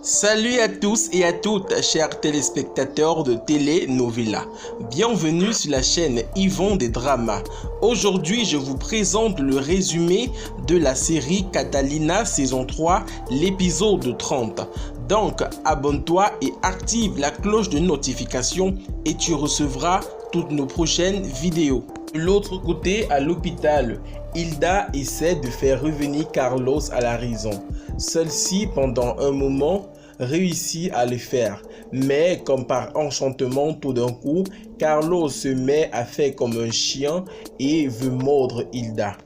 Salut à tous et à toutes, chers téléspectateurs de Telenovela. Bienvenue sur la chaîne Yvon des Dramas. Aujourd'hui, je vous présente le résumé de la série Catalina saison 3, l'épisode 30. Donc, abonne-toi et active la cloche de notification et tu recevras toutes nos prochaines vidéos. De l'autre côté, à l'hôpital, Hilda essaie de faire revenir Carlos à la raison. Celle-ci, pendant un moment, réussit à le faire. Mais comme par enchantement, tout d'un coup, Carlos se met à faire comme un chien et veut mordre Hilda.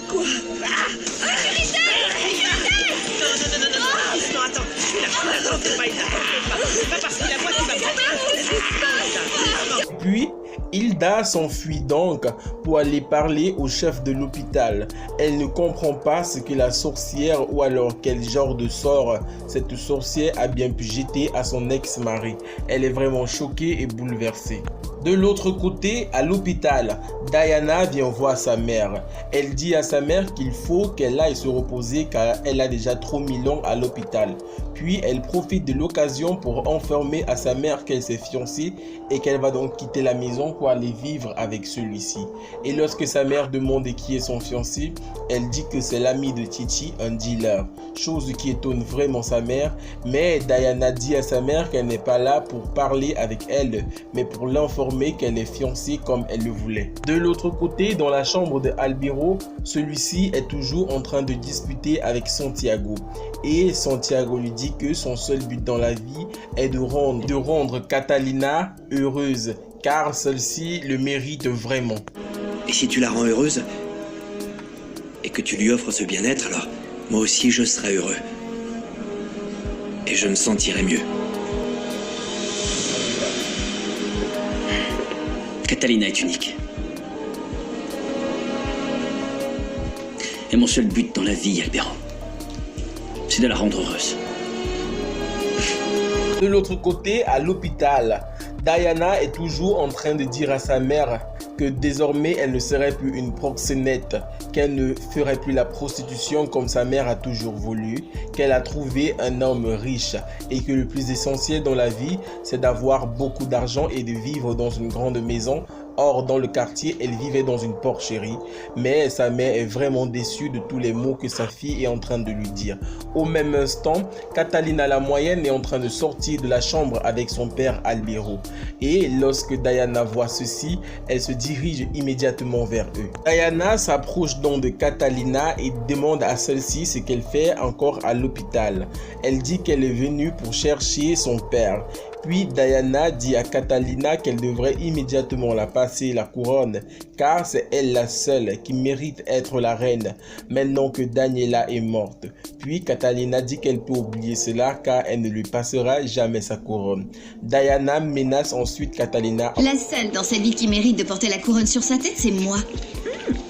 Quoi? Non, attends, je suis là. Attends, c'est pas Hilda. C'est pas parce qu'il a moi qui va me... Puis, Hilda s'enfuit donc pour aller parler au chef de l'hôpital. Elle ne comprend pas ce que la sorcière ou alors quel genre de sort cette sorcière a bien pu jeter à son ex-mari. Elle est vraiment choquée et bouleversée. De l'autre côté, à l'hôpital, Diana vient voir sa mère. Elle dit à sa mère qu'il faut qu'elle aille se reposer car elle a déjà trop mis long à l'hôpital. Puis elle profite de l'occasion pour informer à sa mère qu'elle s'est fiancée et qu'elle va donc quitter la maison pour aller vivre avec celui-ci. Et lorsque sa mère demande qui est son fiancé, elle dit que c'est l'ami de Titi, un dealer. Chose qui étonne vraiment sa mère, mais Diana dit à sa mère qu'elle n'est pas là pour parler avec elle, mais pour l'informer qu'elle est fiancée comme elle le voulait. De l'autre côté, dans la chambre de Albiro, celui-ci est toujours en train de discuter avec Santiago. Et Santiago lui dit que son seul but dans la vie est de rendre Catalina heureuse, car celle-ci le mérite vraiment. Et si tu la rends heureuse, et que tu lui offres ce bien-être, alors moi aussi je serai heureux. Et je me sentirai mieux. Catalina est unique. Et mon seul but dans la vie, Albero, c'est de la rendre heureuse. De l'autre côté, à l'hôpital, Diana est toujours en train de dire à sa mère que désormais elle ne serait plus une proxénète, qu'elle ne ferait plus la prostitution comme sa mère a toujours voulu, qu'elle a trouvé un homme riche et que le plus essentiel dans la vie, c'est d'avoir beaucoup d'argent et de vivre dans une grande maison. Or, dans le quartier, elle vivait dans une porcherie, mais sa mère est vraiment déçue de tous les mots que sa fille est en train de lui dire. Au même instant, Catalina la moyenne est en train de sortir de la chambre avec son père Albiro. Et lorsque Diana voit ceci, elle se dirige immédiatement vers eux. Diana s'approche donc de Catalina et demande à celle-ci ce qu'elle fait encore à l'hôpital. Elle dit qu'elle est venue pour chercher son père. Puis Diana dit à Catalina qu'elle devrait immédiatement la passer la couronne, car c'est elle la seule qui mérite être la reine, maintenant que Daniela est morte. Puis Catalina dit qu'elle peut oublier cela, car elle ne lui passera jamais sa couronne. Diana menace ensuite Catalina. La seule dans cette vie qui mérite de porter la couronne sur sa tête, c'est moi.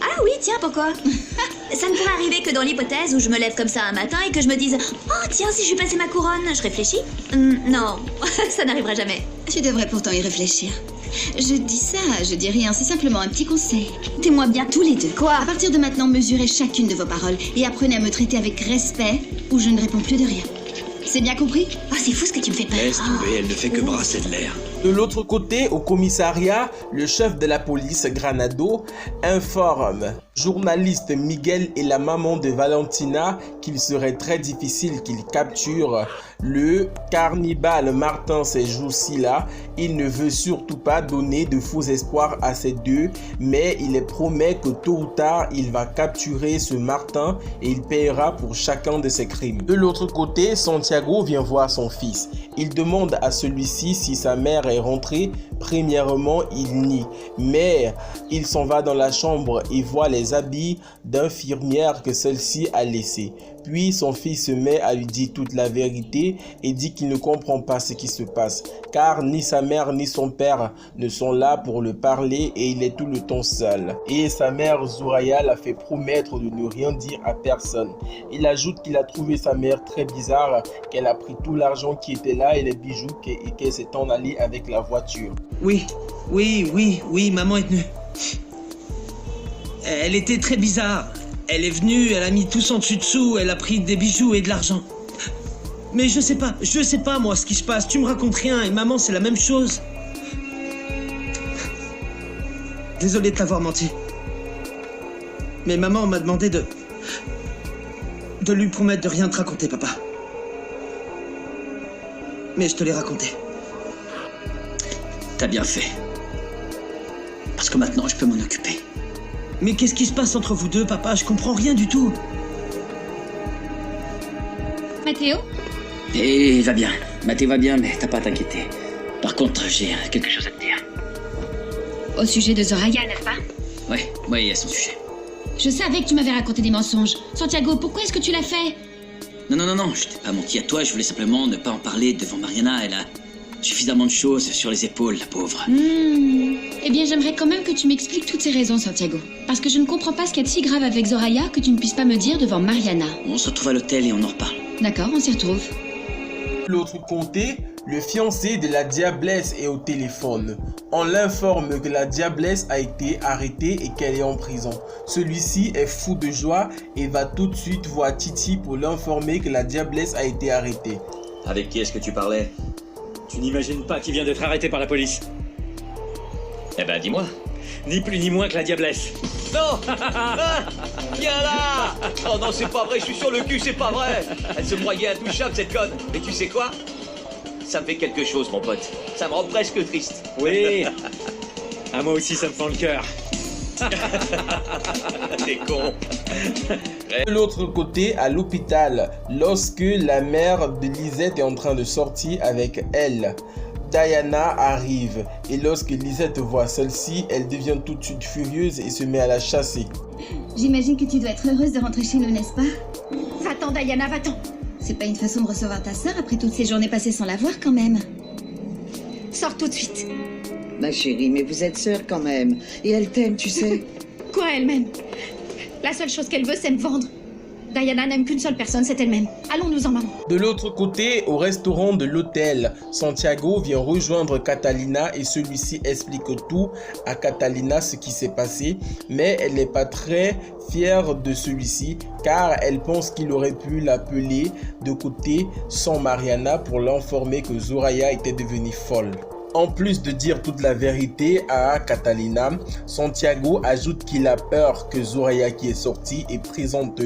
Ah oui, tiens, pourquoi? Ça ne pourrait arriver que dans l'hypothèse où je me lève comme ça un matin et que je me dise « Oh tiens, si je lui passais ma couronne », je réfléchis. Non, ça n'arrivera jamais. Tu devrais pourtant y réfléchir. Je dis ça, je dis rien, c'est simplement un petit conseil. Aidez-moi bien tous les deux. Quoi? À partir de maintenant, mesurez chacune de vos paroles et apprenez à me traiter avec respect ou je ne réponds plus de rien. C'est bien compris? Oh, c'est fou ce que tu me fais peur. Laisse tomber, elle ne fait que brasser de l'air. De l'autre côté, au commissariat, le chef de la police, Granado, informe journaliste Miguel et la maman de Valentina qu'il serait très difficile qu'ils capturent le cannibale Martin ces jours-ci là. Il ne veut surtout pas donner de faux espoirs à ces deux, mais il les promet que tôt ou tard, il va capturer ce Martin et il paiera pour chacun de ses crimes. De l'autre côté, Santiago vient voir son fils. Il demande à celui-ci si sa mère est rentrée. Premièrement, il nie, mais il s'en va dans la chambre et voit les habits d'infirmière que celle-ci a laissés. Puis son fils se met à lui dire toute la vérité et dit qu'il ne comprend pas ce qui se passe, car ni sa mère ni son père ne sont là pour le parler et il est tout le temps seul. Et sa mère Zouraya l'a fait promettre de ne rien dire à personne. Il ajoute qu'il a trouvé sa mère très bizarre, qu'elle a pris tout l'argent qui était là et les bijoux et qu'elle s'est en allée avec la voiture. Oui, maman est venue. Elle était très bizarre. Elle est venue, elle a mis tout son dessus-dessous, elle a pris des bijoux et de l'argent. Mais je sais pas moi ce qui se passe. Tu me racontes rien et maman c'est la même chose. Désolé de t'avoir menti. Mais maman m'a demandé de lui promettre de rien te raconter, papa. Mais je te l'ai raconté. T'as bien fait. Parce que maintenant, je peux m'en occuper. Mais qu'est-ce qui se passe entre vous deux, papa? Je comprends rien du tout. Mathéo? Et va bien. Mathéo va bien, mais t'as pas à t'inquiéter. Par contre, j'ai quelque chose à te dire. Au sujet de Zoraya, n'est-ce pas? Oui, à son sujet. Je savais que tu m'avais raconté des mensonges. Santiago, pourquoi est-ce que tu l'as fait? Non, je t'ai pas menti à toi, je voulais simplement ne pas en parler devant Mariana, elle a suffisamment de choses sur les épaules, la pauvre. Eh bien, j'aimerais quand même que tu m'expliques toutes ces raisons, Santiago. Parce que je ne comprends pas ce qu'il y a de si grave avec Zoraya que tu ne puisses pas me dire devant Mariana. On se retrouve à l'hôtel et on en reparle. D'accord, on s'y retrouve. De l'autre côté, le fiancé de la diablesse est au téléphone. On l'informe que la diablesse a été arrêtée et qu'elle est en prison. Celui-ci est fou de joie et va tout de suite voir Titi pour l'informer que la diablesse a été arrêtée. Avec qui est-ce que tu parlais? Tu n'imagines pas qui vient d'être arrêté par la police? Eh ben, dis-moi. Ni plus ni moins que la diablesse. Non. Viens là. Oh non, c'est pas vrai, je suis sur le cul, c'est pas vrai. Elle se croyait intouchable, cette conne. Mais tu sais quoi? Ça me fait quelque chose, mon pote. Ça me rend presque triste. Oui. Ah, moi aussi, ça me fend le cœur. T'es con. De l'autre côté, à l'hôpital, lorsque la mère de Lisette est en train de sortir avec elle, Diana arrive et lorsque Lisette voit celle-ci, elle devient tout de suite furieuse et se met à la chasser. J'imagine que tu dois être heureuse de rentrer chez nous, n'est-ce pas? Va-t'en, Diana, va-t'en. C'est pas une façon de recevoir ta sœur après toutes ces journées passées sans la voir quand même. Sors tout de suite. Ma chérie, mais vous êtes sœurs quand même. Et elle t'aime, tu sais. Quoi, elle-même? La seule chose qu'elle veut, c'est me vendre. Diana n'aime qu'une seule personne, c'est elle-même. Allons-nous en, maman. De l'autre côté, au restaurant de l'hôtel, Santiago vient rejoindre Catalina et celui-ci explique tout à Catalina ce qui s'est passé, mais elle n'est pas très fière de celui-ci car elle pense qu'il aurait pu l'appeler de côté sans Mariana pour l'informer que Zoraya était devenue folle. En plus de dire toute la vérité à Catalina, Santiago ajoute qu'il a peur que Zoraya qui est sortie et présente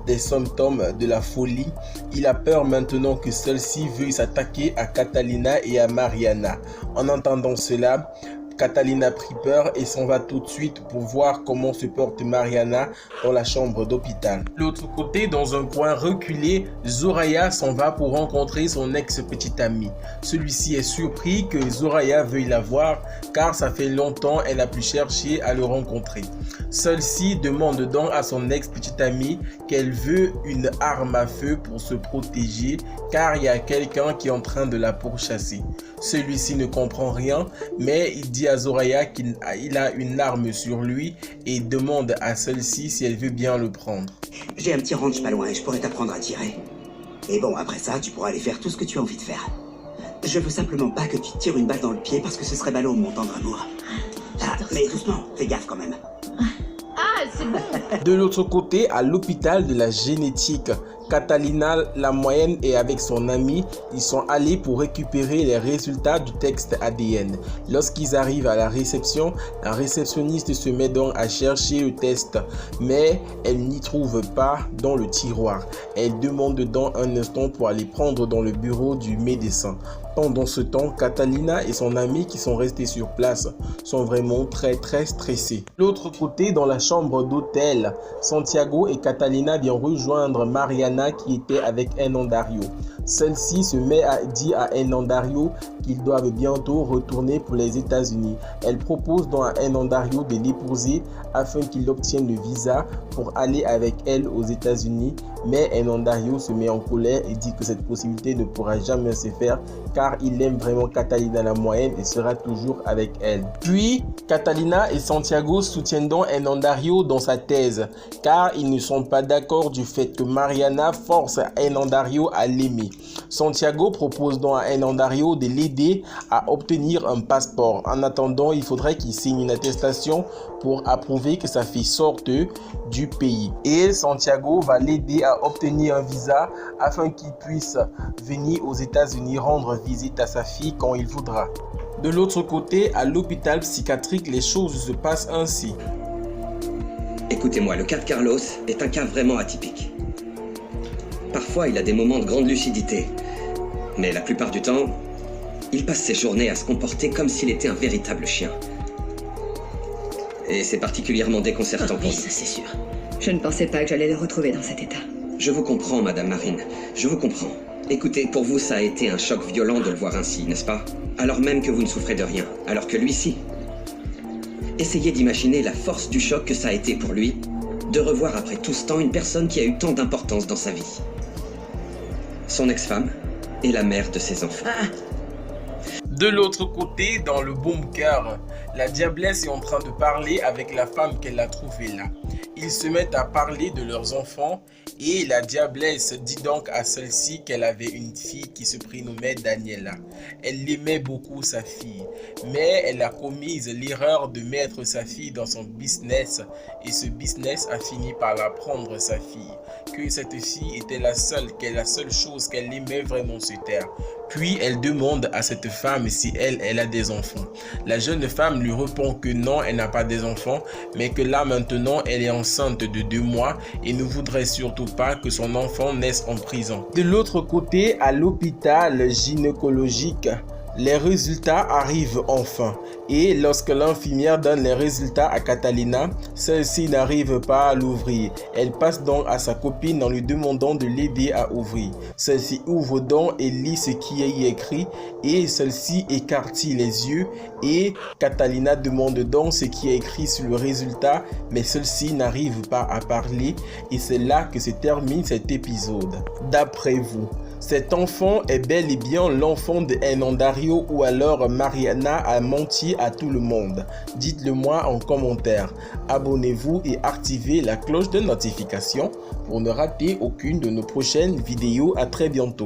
des symptômes de la folie. Il a peur maintenant que celle-ci veuille s'attaquer à Catalina et à Mariana. En entendant cela, Catalina prit peur et s'en va tout de suite pour voir comment se porte Mariana dans la chambre d'hôpital. De l'autre côté, dans un coin reculé, Zoraya s'en va pour rencontrer son ex-petite amie. Celui-ci est surpris que Zoraya veuille la voir car ça fait longtemps elle a pu chercher à le rencontrer. Celle-ci demande donc à son ex-petite amie qu'elle veut une arme à feu pour se protéger car il y a quelqu'un qui est en train de la pourchasser. Celui-ci ne comprend rien mais il dit à Zoraya qu'il a une arme sur lui et demande à celle-ci si elle veut bien le prendre. J'ai un petit ranch pas loin et je pourrais t'apprendre à tirer. Et bon, après ça, tu pourras aller faire tout ce que tu as envie de faire. Je veux simplement pas que tu te tires une balle dans le pied parce que ce serait ballot, mon tendre amour. Ah, mais doucement, fais gaffe quand même. De l'autre côté, à l'hôpital de la génétique, Catalina la moyenne et avec son ami, ils sont allés pour récupérer les résultats du test ADN. Lorsqu'ils arrivent à la réception, la réceptionniste se met donc à chercher le test, mais elle n'y trouve pas dans le tiroir. Elle demande donc un instant pour aller prendre dans le bureau du médecin. Pendant ce temps, Catalina et son ami qui sont restés sur place sont vraiment très stressés. De l'autre côté, dans la chambre d'hôtel, Santiago et Catalina viennent rejoindre Mariana qui était avec Hernandario. Celle-ci se met à dire à Hernandario qu'ils doivent bientôt retourner pour les États-Unis. Elle propose donc à Hernandario de l'épouser afin qu'il obtienne le visa pour aller avec elle aux États-Unis. Mais Hernandario se met en colère et dit que cette possibilité ne pourra jamais se faire car il aime vraiment Catalina la moyenne et sera toujours avec elle. Puis, Catalina et Santiago soutiennent donc Hernandario dans sa thèse car ils ne sont pas d'accord du fait que Mariana force Hernandario à l'aimer. Santiago propose donc à Hernandario de l'aider à obtenir un passeport. En attendant, il faudrait qu'il signe une attestation pour approuver que sa fille sorte du pays. Et Santiago va l'aider à obtenir un visa afin qu'il puisse venir aux États-Unis rendre visite à sa fille quand il voudra. De l'autre côté, à l'hôpital psychiatrique, les choses se passent ainsi. Écoutez-moi, le cas de Carlos est un cas vraiment atypique. Parfois, il a des moments de grande lucidité. Mais la plupart du temps, il passe ses journées à se comporter comme s'il était un véritable chien. Et c'est particulièrement déconcertant pour nous. Ça c'est sûr. Je ne pensais pas que j'allais le retrouver dans cet état. Je vous comprends, Madame Marine. Je vous comprends. Écoutez, pour vous, ça a été un choc violent de le voir ainsi, n'est-ce pas? Alors même que vous ne souffrez de rien. Alors que lui, si. Essayez d'imaginer la force du choc que ça a été pour lui de revoir après tout ce temps une personne qui a eu tant d'importance dans sa vie. Son ex-femme et la mère de ses enfants. De l'autre côté, dans le bunker, la diablesse est en train de parler avec la femme qu'elle a trouvée là. Ils se mettent à parler de leurs enfants et la diablesse dit donc à celle-ci qu'elle avait une fille qui se prénommait Daniela. Elle aimait beaucoup sa fille, mais elle a commis l'erreur de mettre sa fille dans son business et ce business a fini par la prendre sa fille. Que cette fille était la seule chose qu'elle aimait vraiment sur terre. Puis elle demande à cette femme si elle a des enfants. La jeune femme lui répond que non, elle n'a pas des enfants, mais que là maintenant elle est enceinte de 2 mois et ne voudrait surtout pas que son enfant naisse en prison. De l'autre côté, à l'hôpital gynécologique, les résultats arrivent enfin et lorsque l'infirmière donne les résultats à Catalina, celle-ci n'arrive pas à l'ouvrir. Elle passe donc à sa copine en lui demandant de l'aider à ouvrir. Celle-ci ouvre donc et lit ce qui est y écrit et celle-ci écartille les yeux et Catalina demande donc ce qui est écrit sur le résultat, mais celle-ci n'arrive pas à parler et c'est là que se termine cet épisode. D'après vous, cet enfant est bel et bien l'enfant de Hernandario ou alors Mariana a menti à tout le monde? Dites-le moi en commentaire. Abonnez-vous et activez la cloche de notification pour ne rater aucune de nos prochaines vidéos. À très bientôt.